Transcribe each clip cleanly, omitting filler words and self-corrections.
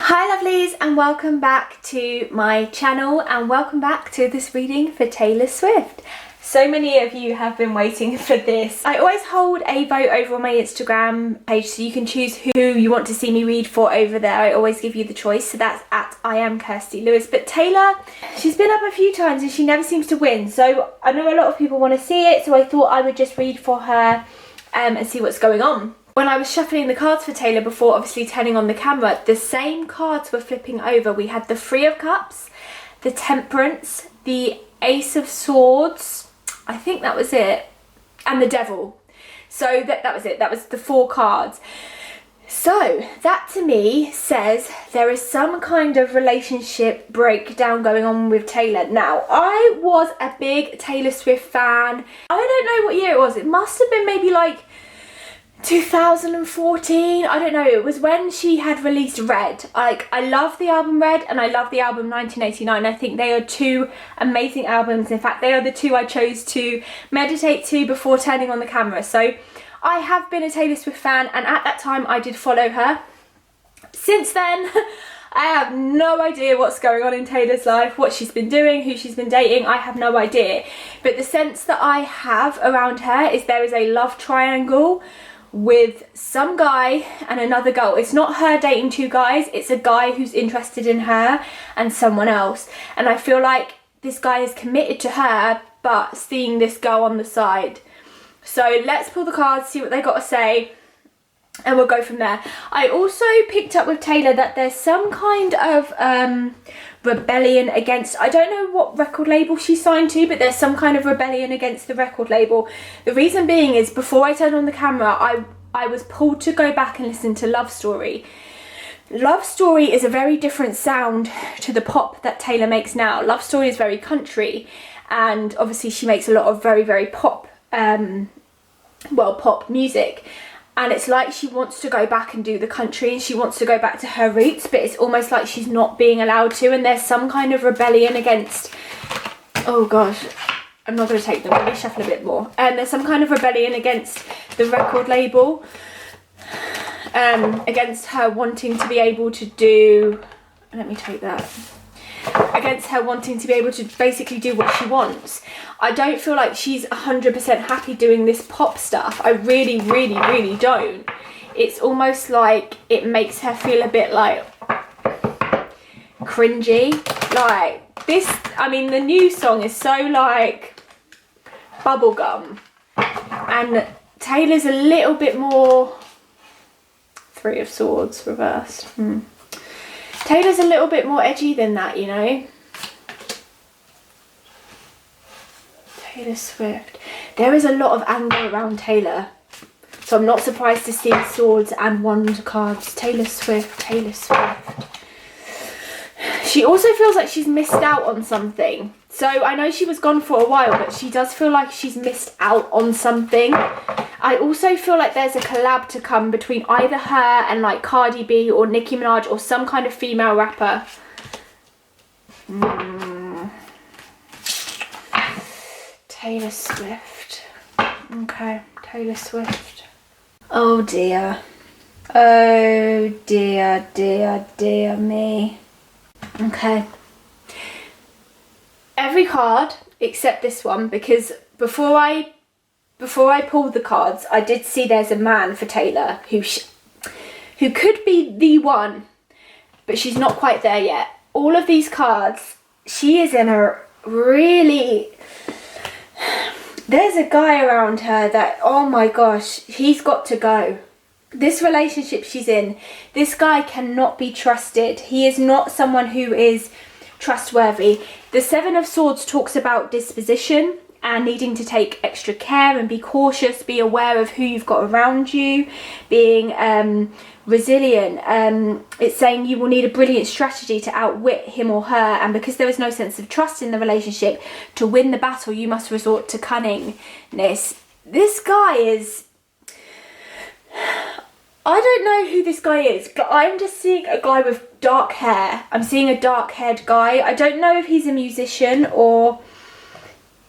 Hi lovelies, and welcome back to my channel and welcome back to this reading for Taylor Swift. So many of you have been waiting for this. I always hold a vote over on my Instagram page, so you can choose who you want to see me read for over there. I always give you the choice, so that's at I am Kirstie Lewis. But Taylor, she's been up a few times and she never seems to win, so I know a lot of people want to see it, so I thought I would just read for her and see what's going on. When I was shuffling the cards for Taylor before obviously turning on the camera, the same cards were flipping over. We had the Three of Cups, the Temperance, the Ace of Swords, I think that was it, and the Devil. So that was it, that was the four cards. So that to me says there is some kind of relationship breakdown going on with Taylor. Now, I was a big Taylor Swift fan. I don't know what year it was. It must have been maybe like 2014, I don't know. It was when she had released Red. I love the album Red and I love the album 1989. I think they are two amazing albums. In fact, they are the two I chose to meditate to before turning on the camera. So I have been a Taylor Swift fan, and at that time I did follow her. Since then I have no idea what's going on in Taylor's life, what she's been doing, who she's been dating. I have no idea. But the sense that I have around her is there is a love triangle with some guy and another girl. It's not her dating two guys, it's a guy who's interested in her and someone else. And I feel like this guy is committed to her but seeing this girl on the side. So let's pull the cards, see what they got to say, and we'll go from there. I also picked up with Taylor that there's some kind of rebellion against, I don't know what record label she signed to, but there's some kind of rebellion against the record label. The reason being is before I turned on the camera, I was pulled to go back and listen to Love Story. Love Story is a very different sound to the pop that Taylor makes now. Love Story is very country, and obviously she makes a lot of very, very pop, pop music. And it's like she wants to go back and do the country and she wants to go back to her roots, but it's almost like she's not being allowed to, and there's some kind of rebellion against, oh gosh, I'm not going to take them, let me shuffle a bit more. And there's some kind of rebellion against the record label, against her wanting to be able to do, let me take that, against her wanting to be able to basically do what she wants. I don't feel like she's 100% happy doing this pop stuff. I really, really, really don't. It's almost like it makes her feel a bit like cringy. Like this, I mean, the new song is so like bubblegum, and Taylor's a little bit more Three of Swords reversed. Taylor's a little bit more edgy than that, you know. Taylor Swift. There is a lot of anger around Taylor, so I'm not surprised to see swords and wand cards. Taylor Swift, Taylor Swift. She also feels like she's missed out on something. So I know she was gone for a while, but she does feel like she's missed out on something. I also feel like there's a collab to come between either her and like Cardi B or Nicki Minaj or some kind of female rapper. Taylor Swift. Okay, Taylor Swift. Oh dear. Oh dear, dear, dear me. Okay. Every card except this one, because before I pulled the cards, I did see there's a man for Taylor who could be the one, but she's not quite there yet. All of these cards, she is in a really... There's a guy around her that, oh my gosh, he's got to go. This relationship she's in, this guy cannot be trusted. He is not someone who is trustworthy. The Seven of Swords talks about disposition and needing to take extra care and be cautious, be aware of who you've got around you, being resilient. It's saying you will need a brilliant strategy to outwit him or her, and because there is no sense of trust in the relationship, to win the battle you must resort to cunningness. This guy is... I don't know who this guy is, but I'm just seeing a guy with dark hair. I'm seeing a dark-haired guy. I don't know if he's a musician or...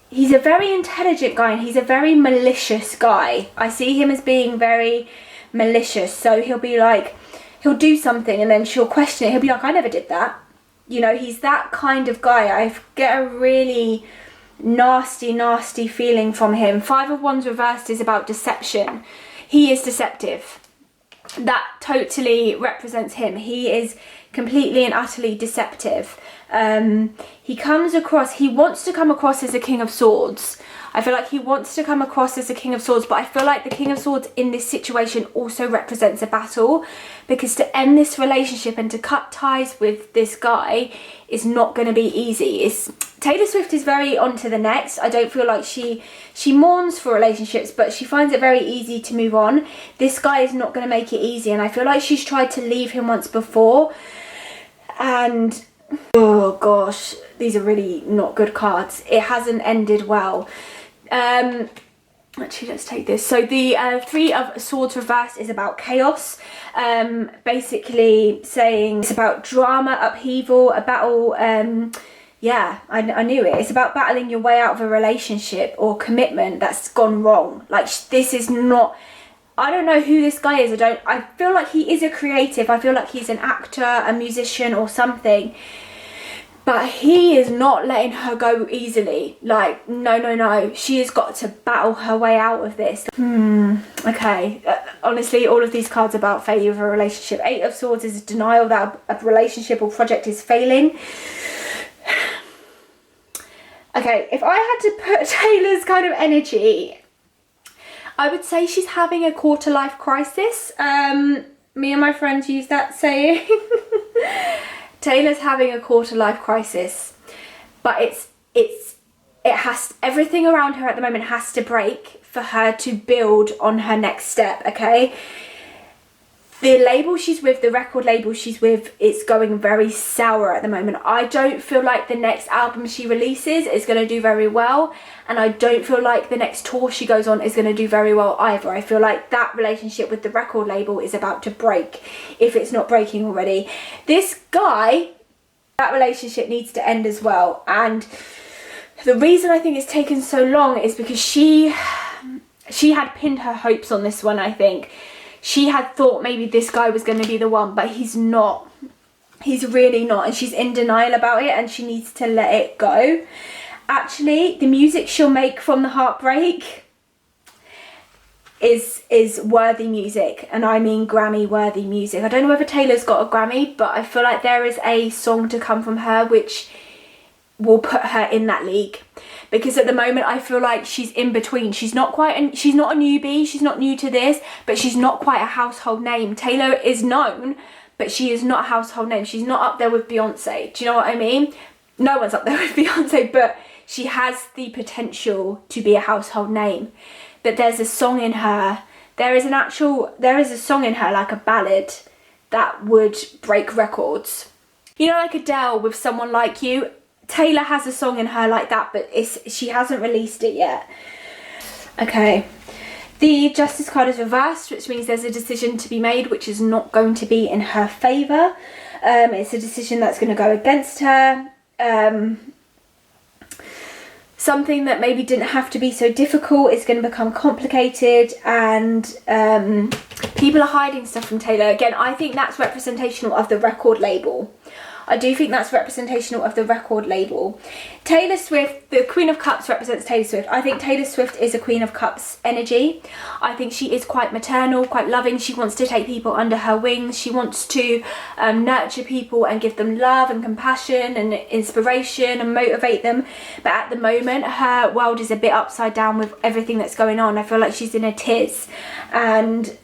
He's a very intelligent guy and he's a very malicious guy. I see him as being very malicious. So he'll be like he'll do something and then she'll question it. He'll be like, I never did that. You know, he's that kind of guy. I get a really nasty feeling from him. 5 of Wands reversed is about deception. He is deceptive. That totally represents him. He is completely and utterly deceptive. He wants to come across as a King of Swords. I feel like he wants to come across as a King of Swords, but I feel like the King of Swords in this situation also represents a battle, because to end this relationship and to cut ties with this guy is not going to be easy. Taylor Swift is very on to the next. I don't feel like she mourns for relationships, but she finds it very easy to move on. This guy is not going to make it easy, and I feel like she's tried to leave him once before, and oh gosh, these are really not good cards. It hasn't ended well. Actually, let's take this. So the 3 of Swords reversed is about chaos, basically saying it's about drama, upheaval, a battle. Yeah, I knew it. It's about battling your way out of a relationship or commitment that's gone wrong. Like, this is not, I don't know who this guy is. I feel like he is a creative. I feel like he's an actor, a musician or something. But he is not letting her go easily. Like, no. She has got to battle her way out of this. Okay. Honestly, all of these cards are about failure of a relationship. 8 of Swords is a denial that a relationship or project is failing. Okay, if I had to put Taylor's kind of energy, I would say she's having a quarter-life crisis. Me and my friends use that saying. Taylor's having a quarter-life crisis, but everything around her at the moment has to break for her to build on her next step, okay? The label she's with, the record label she's with, it's going very sour at the moment. I don't feel like the next album she releases is going to do very well, and I don't feel like the next tour she goes on is going to do very well either. I feel like that relationship with the record label is about to break, if it's not breaking already. This guy, that relationship needs to end as well, and the reason I think it's taken so long is because she had pinned her hopes on this one, I think. She had thought maybe this guy was going to be the one, but he's not. He's really not, and she's in denial about it, and she needs to let it go. Actually, the music she'll make from the heartbreak is worthy music, and I mean Grammy worthy music. I don't know whether Taylor's got a Grammy, but I feel like there is a song to come from her which will put her in that league, because at the moment I feel like she's in between. She's not a newbie, she's not new to this, but she's not quite a household name. Taylor is known, but she is not a household name. She's not up there with Beyonce. Do you know what I mean? No one's up there with Beyonce, but she has the potential to be a household name. But there's a song in her, there is a song in her, like a ballad, that would break records. You know, like Adele with Someone Like You? Taylor has a song in her like that, but she hasn't released it yet. Okay. The Justice card is reversed, which means there's a decision to be made which is not going to be in her favour. It's a decision that's going to go against her. Something that maybe didn't have to be so difficult is going to become complicated, and people are hiding stuff from Taylor. Again, I think that's representational of the record label. I do think that's representational of the record label. Taylor Swift, the Queen of Cups represents Taylor Swift. I think Taylor Swift is a Queen of Cups energy. I think she is quite maternal, quite loving. She wants to take people under her wings. She wants to nurture people and give them love and compassion and inspiration and motivate them. But at the moment, her world is a bit upside down with everything that's going on. I feel like she's in a tiz. And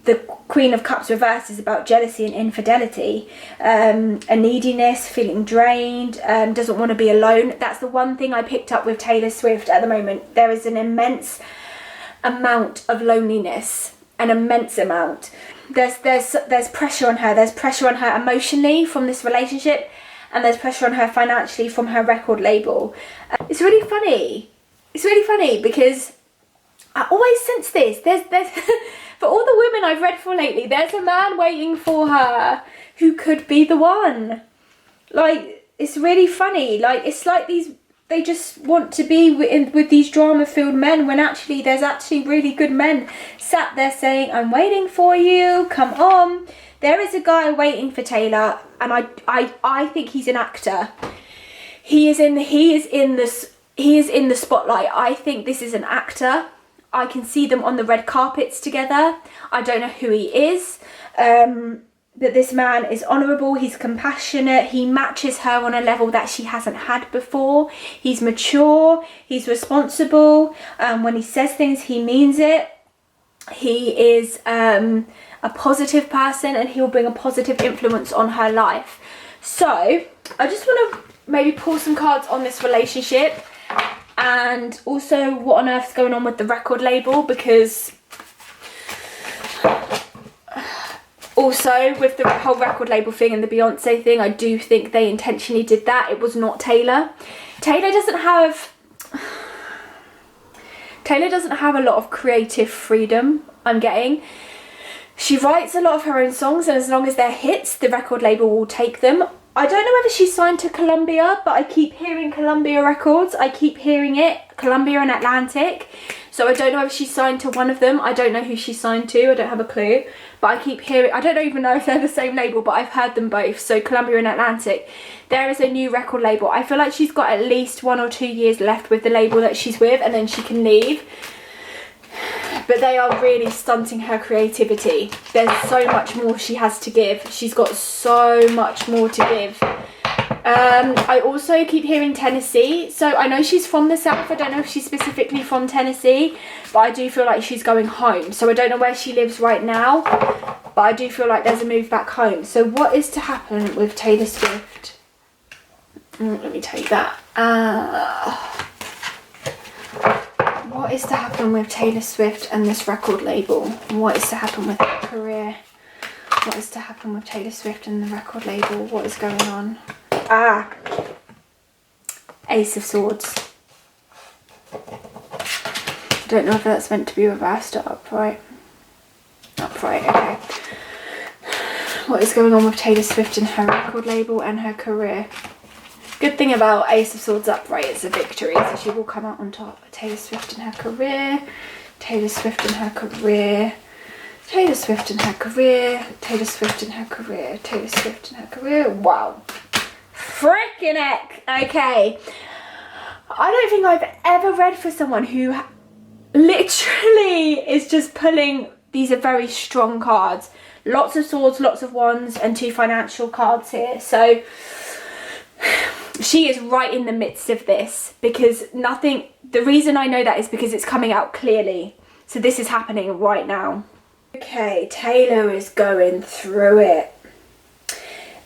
the Queen of Cups reversed is about jealousy and infidelity, a neediness, feeling drained, doesn't want to be alone. That's the one thing I picked up with Taylor Swift at the moment. There is an immense amount of loneliness, an immense amount. There's pressure on her. There's pressure on her emotionally from this relationship, and there's pressure on her financially from her record label. It's really funny. It's really funny because I always sense this. There's for all the women I've read for lately, there's a man waiting for her who could be the one. Like, it's really funny. Like, it's like they just want to be with these drama-filled men, when actually there's actually really good men sat there saying, I'm waiting for you, come on. There is a guy waiting for Taylor, and I think he's an actor. He is in the spotlight. I think this is an actor. I can see them on the red carpets together. I don't know who he is. But this man is honourable, he's compassionate, he matches her on a level that she hasn't had before. He's mature, he's responsible. When he says things, he means it. He is a positive person, and he'll bring a positive influence on her life. So I just want to maybe pull some cards on this relationship, and also what on earth's going on with the record label, because also with the whole record label thing and the Beyonce thing, I do think they intentionally did that. It was not Taylor. Taylor doesn't have a lot of creative freedom, I'm getting. She writes a lot of her own songs, and as long as they're hits, the record label will take them. I don't know whether she's signed to Columbia, but I keep hearing Columbia Records. I keep hearing it, Columbia and Atlantic. So I don't know if she's signed to one of them. I don't know who she's signed to. I don't have a clue. But I keep hearing, I don't even know if they're the same label, but I've heard them both. So Columbia and Atlantic. There is a new record label. I feel like she's got at least 1 or 2 years left with the label that she's with, and then she can leave. But they are really stunting her creativity. There's so much more she has to give. She's got so much more to give. I also keep hearing Tennessee. So I know she's from the South. I don't know if she's specifically from Tennessee, but I do feel like she's going home. So I don't know where she lives right now, but I do feel like there's a move back home. So what is to happen with Taylor Swift? Let me take that. What is to happen with Taylor Swift and this record label? What is to happen with her career? What is to happen with Taylor Swift and the record label? What is going on? Ace of Swords. Don't know if that's meant to be reversed or upright. Upright, okay. What is going on with Taylor Swift and her record label and her career? Good thing about Ace of Swords upright, it's a victory, so she will come out on top. Taylor Swift and her career, Taylor Swift and her career, Taylor Swift and her career, Taylor Swift and her career, Taylor Swift and her career. Wow. Frickin' heck. Okay. I don't think I've ever read for someone who literally is just pulling, these are very strong cards. Lots of swords, lots of wands, and 2 financial cards here. So she is right in the midst of this, because nothing, the reason I know that is because it's coming out clearly. So this is happening right now. Okay, Taylor is going through it.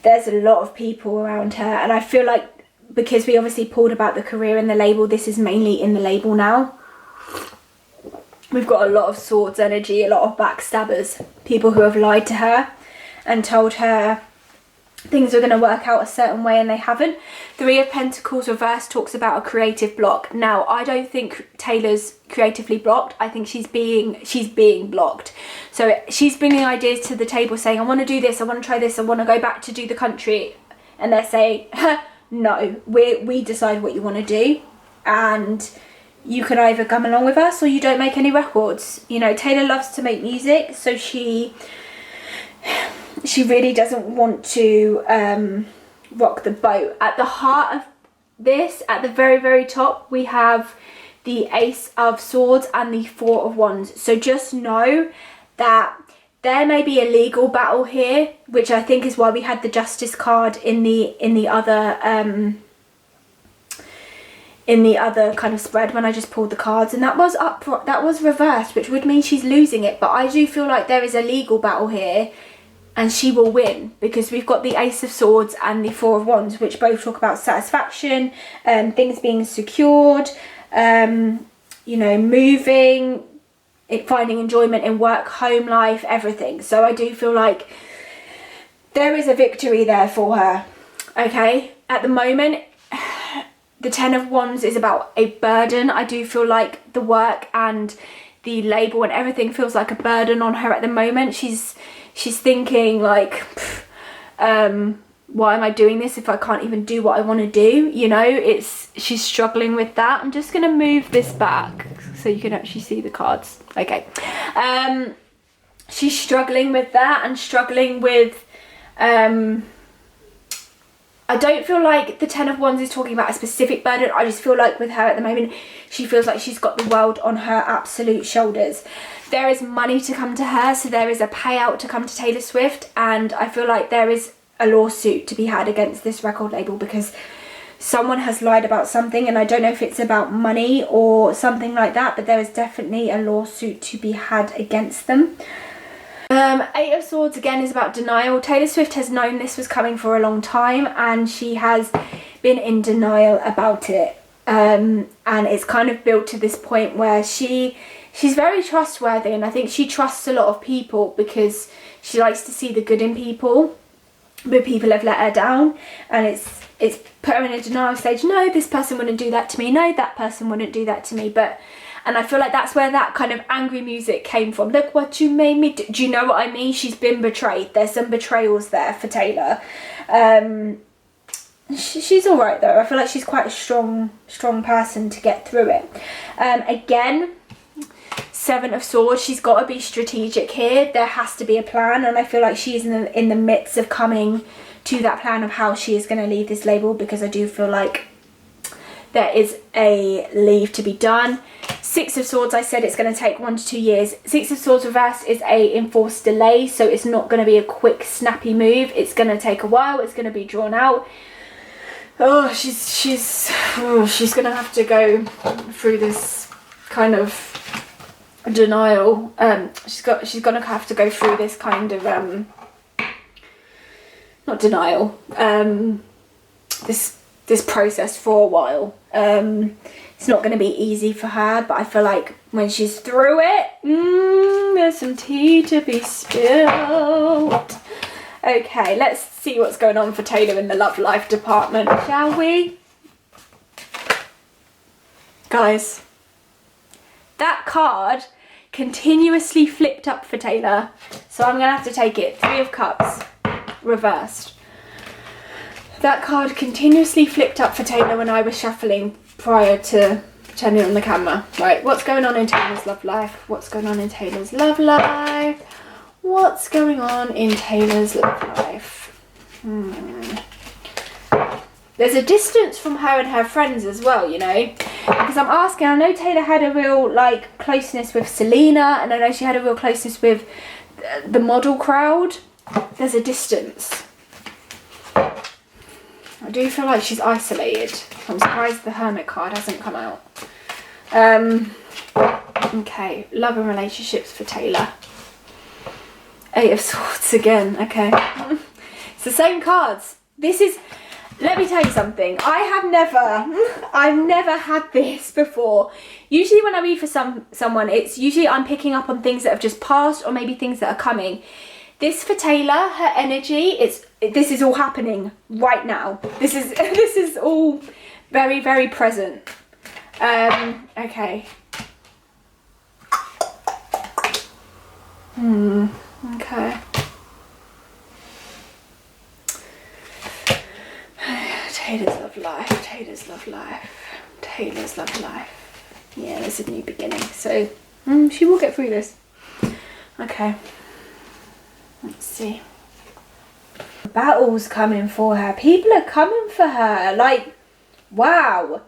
There's a lot of people around her, and I feel like because we obviously pulled about the career and the label, this is mainly in the label now. We've got a lot of swords energy, a lot of backstabbers, people who have lied to her and told her things are going to work out a certain way and they haven't. 3 of Pentacles reversed talks about a creative block. Now, I don't think Taylor's creatively blocked. I think she's being blocked. So she's bringing ideas to the table saying, I want to do this, I want to try this, I want to go back to do the country. And they're saying, no, we decide what you want to do. And you can either come along with us or you don't make any records. You know, Taylor loves to make music, so she really doesn't want to rock the boat. At the heart of this, at the very, very top, we have the Ace of Swords and the 4 of Wands. So just know that there may be a legal battle here, which I think is why we had the Justice card in the other kind of spread when I just pulled the cards, and that was reversed, which would mean she's losing it. But I do feel like there is a legal battle here, and she will win, because we've got the Ace of Swords and the 4 of Wands, which both talk about satisfaction, things being secured, you know, moving, finding enjoyment in work, home life, everything. So I do feel like there is a victory there for her. Okay, at the moment, the 10 of Wands is about a burden. I do feel like the work and the label and everything feels like a burden on her at the moment. She's thinking like, why am I doing this if I can't even do what I want to do? You know, she's struggling with that. I'm just going to move this back so you can actually see the cards. Okay. she's struggling with that and struggling with, I don't feel like the Ten of Wands is talking about a specific burden. I just feel like with her at the moment, she feels like she's got the world on her absolute shoulders. There is money to come to her, so there is a payout to come to Taylor Swift, and I feel like there is a lawsuit to be had against this record label because someone has lied about something, and I don't know if it's about money or something like that, but there is definitely a lawsuit to be had against them. Eight of Swords again is about denial. Taylor Swift has known this was coming for a long time, and she has been in denial about it. And it's kind of built to this point where she's very trustworthy, and I think she trusts a lot of people because she likes to see the good in people, but people have let her down, and it's put her in a denial stage. No, this person wouldn't do that to me. No, that person wouldn't do that to me. And I feel like that's where that kind of angry music came from. Look what you made me do. Do you know what I mean? She's been betrayed. There's some betrayals there for Taylor. She's all right though. I feel like she's quite a strong person to get through it. Again, Seven of Swords. She's got to be strategic here. There has to be a plan, and I feel like she's in the midst of coming to that plan of how she is going to leave this label, because I do feel like there is a leave to be done. Six of Swords, I said it's going to take 1 to 2 years. Six of Swords reverse is a enforced delay, so it's not going to be a quick snappy move. It's going to take a while. It's going to be drawn out. Oh, she's going to have to go through this kind of denial. She's going to have to go through this kind of not denial. This process for a while. It's not going to be easy for her, but I feel like when she's through it, there's some tea to be spilled. Okay, let's see what's going on for Taylor in the love life department, shall we? Guys, that card continuously flipped up for Taylor, so I'm going to have to take it. Three of Cups, reversed. That card continuously flipped up for Taylor when I was shuffling prior to turning on the camera. Right, what's going on in Taylor's love life? What's going on in Taylor's love life? What's going on in Taylor's love life? There's a distance from her and her friends as well, you know, because I'm asking, I know Taylor had a real like closeness with Selena, and I know she had a real closeness with the model crowd. There's a distance. I do feel like she's isolated. I'm surprised the Hermit card hasn't come out. Okay, love and relationships for Taylor. Eight of Swords again, okay. It's the same cards. This is, let me tell you something. I've never had this before. Usually when I read for someone, it's usually I'm picking up on things that have just passed or maybe things that are coming. This for Taylor, her energy, this is all happening right now. This is all very, very present. Okay. Okay. Taylor's love life, Taylor's love life, Taylor's love life. Yeah, there's a new beginning. So, she will get through this. Okay. Let's see. Battle's coming for her. People are coming for her. Like, wow.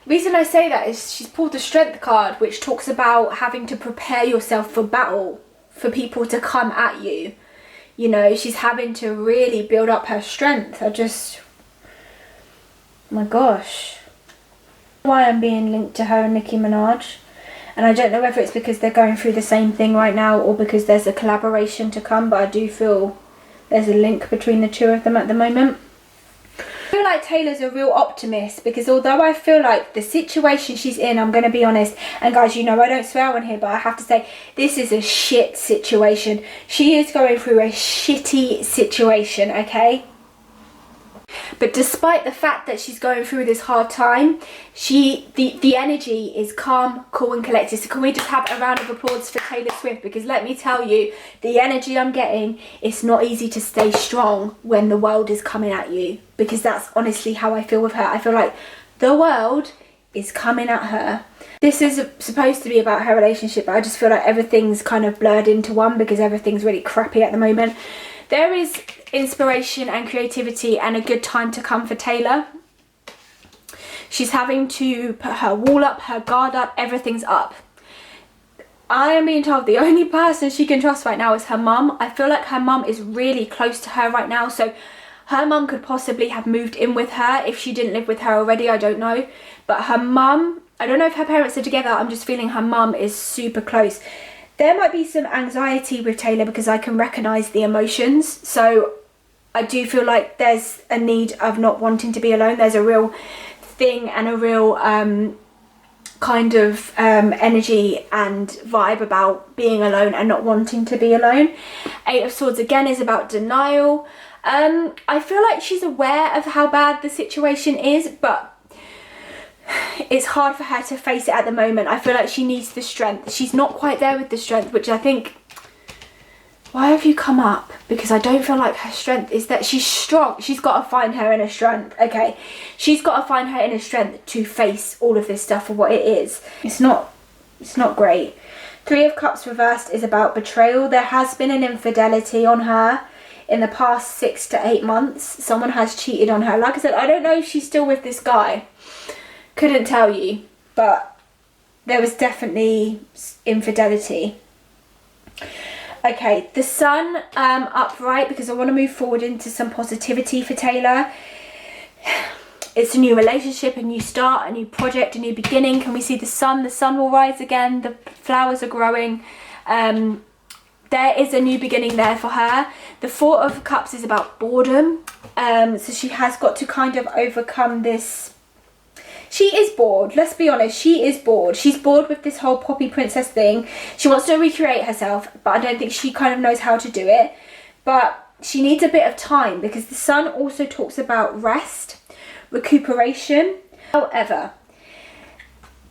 The reason I say that is she's pulled the Strength card, which talks about having to prepare yourself for battle, for people to come at you. You know, she's having to really build up her strength. Oh my gosh. Why I'm being linked to her and Nicki Minaj. And I don't know whether it's because they're going through the same thing right now or because there's a collaboration to come, but I do feel there's a link between the two of them at the moment. I feel like Taylor's a real optimist, because although I feel like the situation she's in, I'm going to be honest, and guys, you know I don't swear on here, but I have to say this is a shit situation. She is going through a shitty situation, okay? But despite the fact that she's going through this hard time, the energy is calm, cool and collected. So can we just have a round of applause for Taylor Swift? Because let me tell you, the energy I'm getting, it's not easy to stay strong when the world is coming at you. Because that's honestly how I feel with her. I feel like the world is coming at her. This is supposed to be about her relationship, but I just feel like everything's kind of blurred into one because everything's really crappy at the moment. There is inspiration and creativity and a good time to come for Taylor. She's having to put her wall up, her guard up, everything's up. I am being told the only person she can trust right now is her mum. I feel like her mum is really close to her right now, so her mum could possibly have moved in with her if she didn't live with her already, I don't know. But her mum, I don't know if her parents are together, I'm just feeling her mum is super close. There might be some anxiety with Taylor because I can recognise the emotions, so I do feel like there's a need of not wanting to be alone. There's a real thing and a real kind of energy and vibe about being alone and not wanting to be alone. Eight of Swords again is about denial. I feel like she's aware of how bad the situation is, but it's hard for her to face it at the moment. I feel like she needs the strength. She's not quite there with the strength, which I think... Why have you come up? Because I don't feel like her strength is that she's strong. She's got to find her inner strength. Okay, she's got to find her inner strength to face all of this stuff for what it is. It's not great. Three of Cups reversed is about betrayal. There has been an infidelity on her in the past 6 to 8 months. Someone has cheated on her. Like I said, I don't know if she's still with this guy. Couldn't tell you, but there was definitely infidelity. Okay, the Sun upright because I want to move forward into some positivity for Taylor. It's a new relationship, a new start, a new project, a new beginning. Can we see the sun? The sun will rise again. The flowers are growing. There is a new beginning there for her. The Four of Cups is about boredom. So she has got to kind of overcome this. She is bored, let's be honest, she is bored. She's bored with this whole Poppy Princess thing. She wants to recreate herself, but I don't think she kind of knows how to do it. But she needs a bit of time because the Sun also talks about rest, recuperation. However,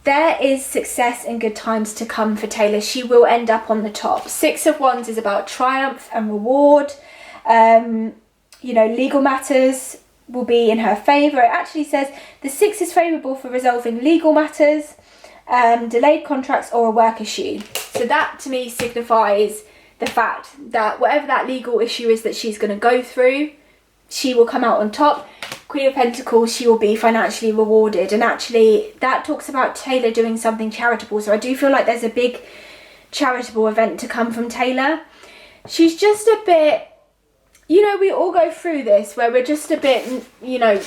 there is success and good times to come for Taylor. She will end up on the top. Six of Wands is about triumph and reward. You know, legal matters will be in her favour. It actually says the 6 is favourable for resolving legal matters, delayed contracts or a work issue. So that to me signifies the fact that whatever that legal issue is that she's going to go through, she will come out on top. Queen of Pentacles, she will be financially rewarded. And actually that talks about Taylor doing something charitable. So I do feel like there's a big charitable event to come from Taylor. She's just a bit... You know, we all go through this where we're just a bit, you know,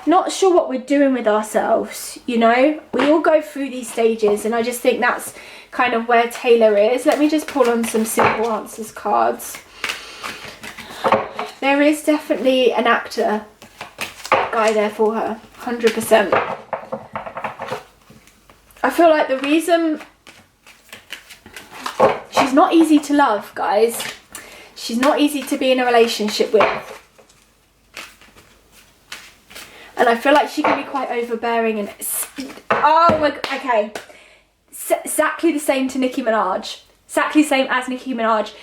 not sure what we're doing with ourselves, you know. We all go through these stages and I just think that's kind of where Taylor is. Let me just pull on some simple answers cards. There is definitely an actor guy there for her, 100%. I feel like the reason... She's not easy to love, guys. She's not easy to be in a relationship with. And I feel like she can be quite overbearing and... Oh my god, okay. Exactly the same to Nicki Minaj. Exactly the same as Nicki Minaj.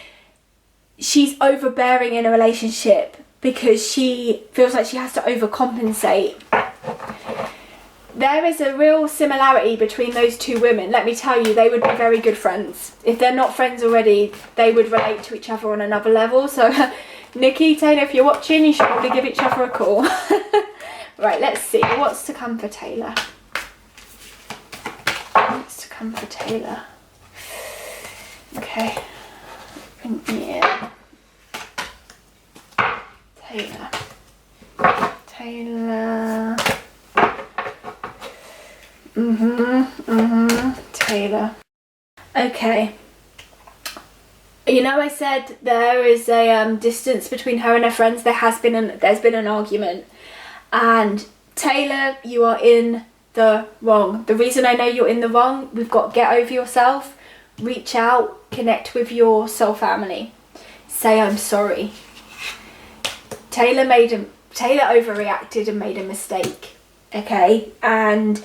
She's overbearing in a relationship because she feels like she has to overcompensate. There is a real similarity between those two women. Let me tell you, they would be very good friends. If they're not friends already, they would relate to each other on another level. So, Nikki, Taylor, if you're watching, you should probably give each other a call. Right, let's see. What's to come for Taylor? What's to come for Taylor? Okay. Bring me in. Taylor. Taylor. Taylor. Okay. You know, I said there is a distance between her and her friends. There's been an argument, and Taylor, you are in the wrong. The reason I know you're in the wrong, we've got to get over yourself, reach out, connect with your soul family, say I'm sorry. Taylor overreacted and made a mistake. Okay, and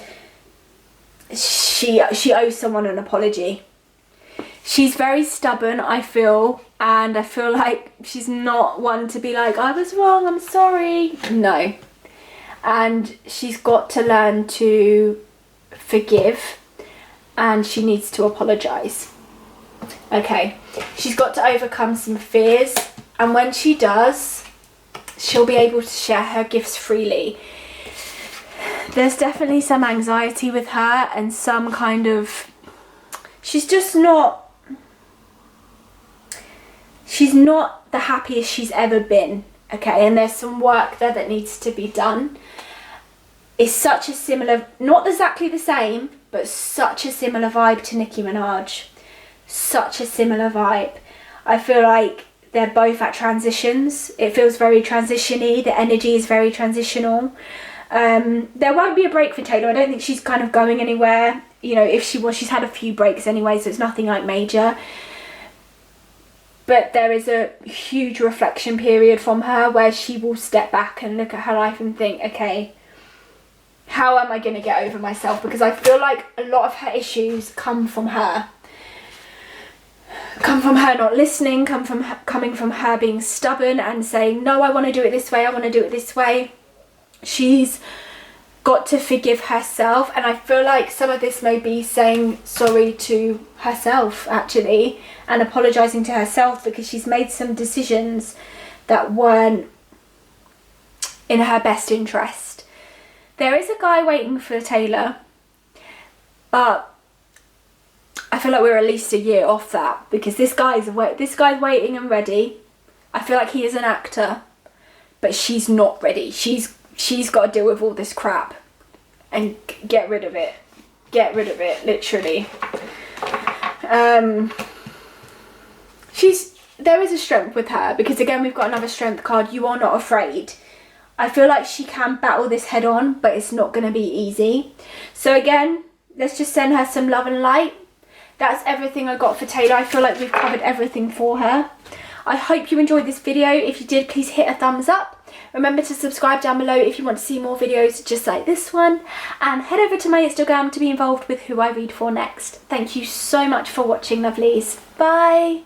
she owes someone an apology. She's very stubborn, I feel, and I feel like she's not one to be like, I was wrong, I'm sorry. No. and she's got to learn to forgive, and she needs to apologise. Okay, she's got to overcome some fears, and when she does, she'll be able to share her gifts freely. There's definitely some anxiety with her and some kind of, she's not the happiest she's ever been, okay, and there's some work there that needs to be done. It's such a similar, not exactly the same, but such a similar vibe to Nicki Minaj. Such a similar vibe. I feel like they're both at transitions. It feels very transition-y. The energy is very transitional. There won't be a break for Taylor. I don't think she's kind of going anywhere. You know, if she was, she's had a few breaks anyway, so it's nothing like major. But there is a huge reflection period from her where she will step back and look at her life and think, okay, how am I going to get over myself? Because I feel like a lot of her issues come from her. Come from her not listening, coming from her being stubborn and saying, no, I want to do it this way, I want to do it this way. She's got to forgive herself, and I feel like some of this may be saying sorry to herself actually, and apologising to herself because she's made some decisions that weren't in her best interest. There is a guy waiting for Taylor, but I feel like we're at least a year off that, because this guy's waiting and ready. I feel like he is an actor, but she's not ready. She's got to deal with all this crap and get rid of it. Get rid of it, literally. There is a strength with her, because again we've got another strength card. You are not afraid. I feel like she can battle this head on, but it's not going to be easy. So again, let's just send her some love and light. That's everything I got for Taylor. I feel like we've covered everything for her. I hope you enjoyed this video. If you did, please hit a thumbs up. Remember to subscribe down below if you want to see more videos just like this one. And head over to my Instagram to be involved with who I read for next. Thank you so much for watching, lovelies. Bye.